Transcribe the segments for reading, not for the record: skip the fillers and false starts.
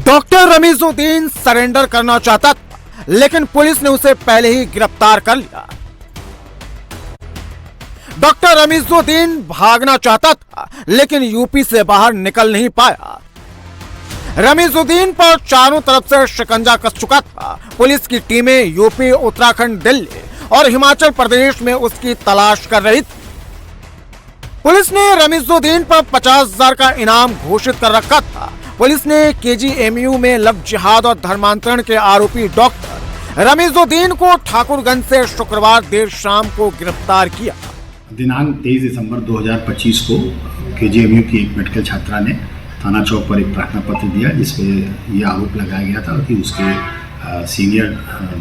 Doctor Ramizuddin surrender करना चाहता था, लेकिन पुलिस ने उसे पहले ही गिरफ्तार कर लिया। डॉक्टर रमीजुद्दीन भागना चाहता था, लेकिन यूपी से बाहर निकल नहीं पाया। रमीजुद्दीन पर चारों तरफ से शिकंजा कस चुका था। पुलिस की टीमें यूपी, उत्तराखंड, दिल्ली और हिमाचल प्रदेश में उसकी तलाश कर रही थी। पुलिस ने रमीजुद्दीन पर 50,000 का इनाम घोषित कर रखा था। पुलिस ने केजीएमयू में लव जिहाद और धर्मांतरण के आरोपी डॉक्टर रमीजुद्दीन को ठाकुरगंज से शुक्रवार देर शाम को गिरफ्तार किया। दिनांक 23 दिसंबर 2025 को केजीएमयू की एक मेडिकल छात्रा ने थाना चौक पर एक प्रार्थना पत्र दिया, जिसमें यह आरोप लगाया गया था कि उसके सीनियर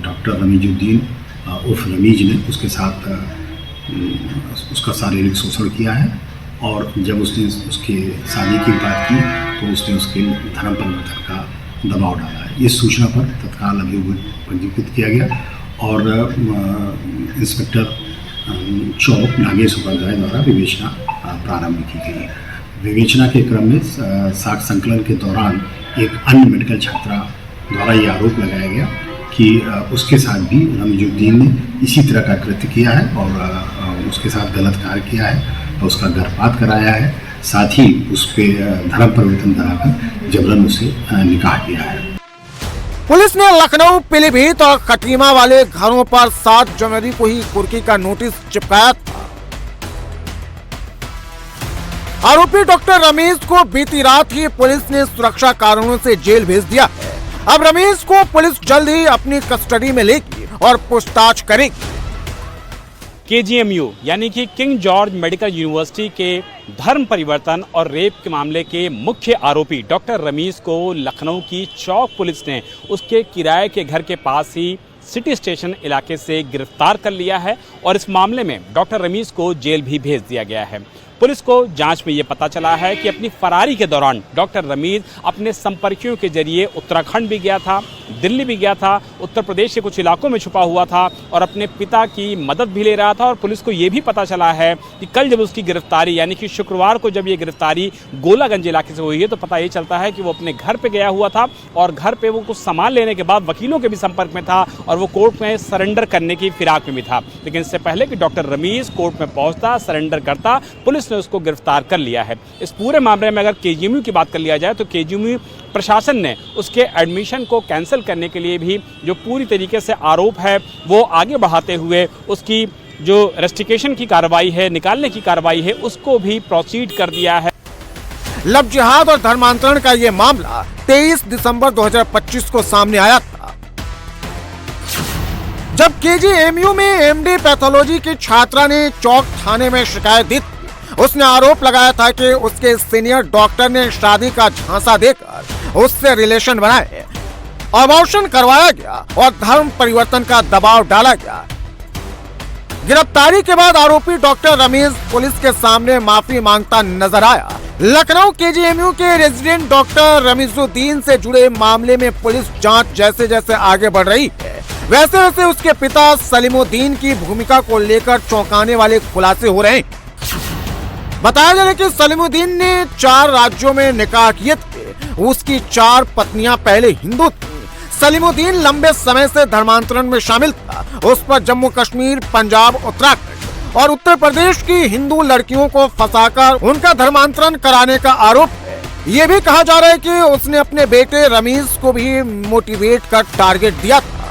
डॉक्टर रमीजुद्दीन उर्फ रमीज ने उसके साथ उसका शारीरिक शोषण किया है, और जब उसने उसके शादी की बात की तो उसने उसके धर्म परिवर्तन का दबाव डाला है। इस सूचना पर तत्काल अभियोग पंजीकृत किया गया और इंस्पेक्टर चौक नागेश उपाध्याय द्वारा विवेचना प्रारंभ की गई। विवेचना के क्रम में साक्ष्य संकलन के दौरान एक अन्य मेडिकल छात्रा द्वारा यह आरोप लगाया गया कि उसके साथ भी रमीजुद्दीन ने इसी तरह का कृत्य किया है और उसके साथ गलत कार्य किया है और उसका गर्भपात कराया है, साथ ही उस पर धर्म परिवर्तन कराकर जबरन उसे निकाह किया है। पुलिस ने लखनऊ, पीलीभीत और खटीमा वाले घरों पर 7 जनवरी को ही कुर्की का नोटिस चिपकाया था। आरोपी डॉक्टर रमीज को बीती रात ही पुलिस ने सुरक्षा कारणों से जेल भेज दिया है। अब रमीज को पुलिस जल्द ही अपनी कस्टडी में लेगी और पूछताछ करेगी। केजीएमयू यानी कि किंग जॉर्ज मेडिकल यूनिवर्सिटी के धर्म परिवर्तन और रेप के मामले के मुख्य आरोपी डॉक्टर रमीज को लखनऊ की चौक पुलिस ने उसके किराए के घर के पास ही सिटी स्टेशन इलाके से गिरफ्तार कर लिया है और इस मामले में डॉक्टर रमीज को जेल भी भेज दिया गया है। पुलिस को जांच में ये पता चला है कि अपनी फरारी के दौरान डॉक्टर रमीज अपने संपर्कियों के जरिए उत्तराखंड भी गया था, दिल्ली भी गया था, उत्तर प्रदेश के कुछ इलाकों में छुपा हुआ था और अपने पिता की मदद भी ले रहा था। और पुलिस को ये भी पता चला है कि कल जब उसकी गिरफ्तारी यानी कि शुक्रवार को जब ये गिरफ्तारी गोलागंज इलाके से हुई है तो पता ये चलता है कि वो अपने घर पर गया हुआ था और घर पर वो कुछ सामान लेने के बाद वकीलों के भी संपर्क में था और वो कोर्ट में सरेंडर करने की फिराक में भी था। लेकिन इससे पहले कि डॉक्टर रमीज कोर्ट में पहुंचता, सरेंडर करता, पुलिस ने उसको गिरफ्तार कर लिया है। इस पूरे मामले में अगर केजीएमयू की बात कर लिया जाए तो केजीएमयू प्रशासन ने उसके एडमिशन को कैंसिल करने के लिए भी जो पूरी तरीके से आरोप है वो आगे बढ़ाते हुए उसकी जो रेस्ट्रिक्शन की कार्रवाई है, निकालने की कार्रवाई है, उसको भी प्रोसीड कर दिया है। लव जिहाद और धर्मांतरण का ये मामला 23 दिसंबर 2025 को सामने आया था, जब केजीएमयू में एमडी पैथोलॉजी की छात्रा ने चौक थाने में शिकायत दी। उसने आरोप लगाया था कि उसके सीनियर डॉक्टर ने शादी का झांसा देकर उससे रिलेशन बनाए, अबॉर्शन करवाया गया और धर्म परिवर्तन का दबाव डाला गया। गिरफ्तारी के बाद आरोपी डॉक्टर रमीज पुलिस के सामने माफी मांगता नजर आया। लखनऊ केजीएमयू के रेजिडेंट डॉक्टर रमीजुद्दीन से जुड़े मामले में पुलिस जांच जैसे जैसे आगे बढ़ रही है, वैसे वैसे उसके पिता सलीमुद्दीन की भूमिका को लेकर चौंकाने वाले खुलासे हो रहे हैं। बताया जा रहा है कि सलीमुद्दीन ने 4 राज्यों में निकाह किए थे। उसकी 4 पत्नियां पहले हिंदू थी। सलीमुद्दीन लंबे समय से धर्मांतरण में शामिल था। उस पर जम्मू कश्मीर, पंजाब, उत्तराखंड और उत्तर प्रदेश की हिंदू लड़कियों को फंसाकर उनका धर्मांतरण कराने का आरोप है। ये भी कहा जा रहा है कि उसने अपने बेटे रमीज को भी मोटिवेट कर टारगेट दिया था।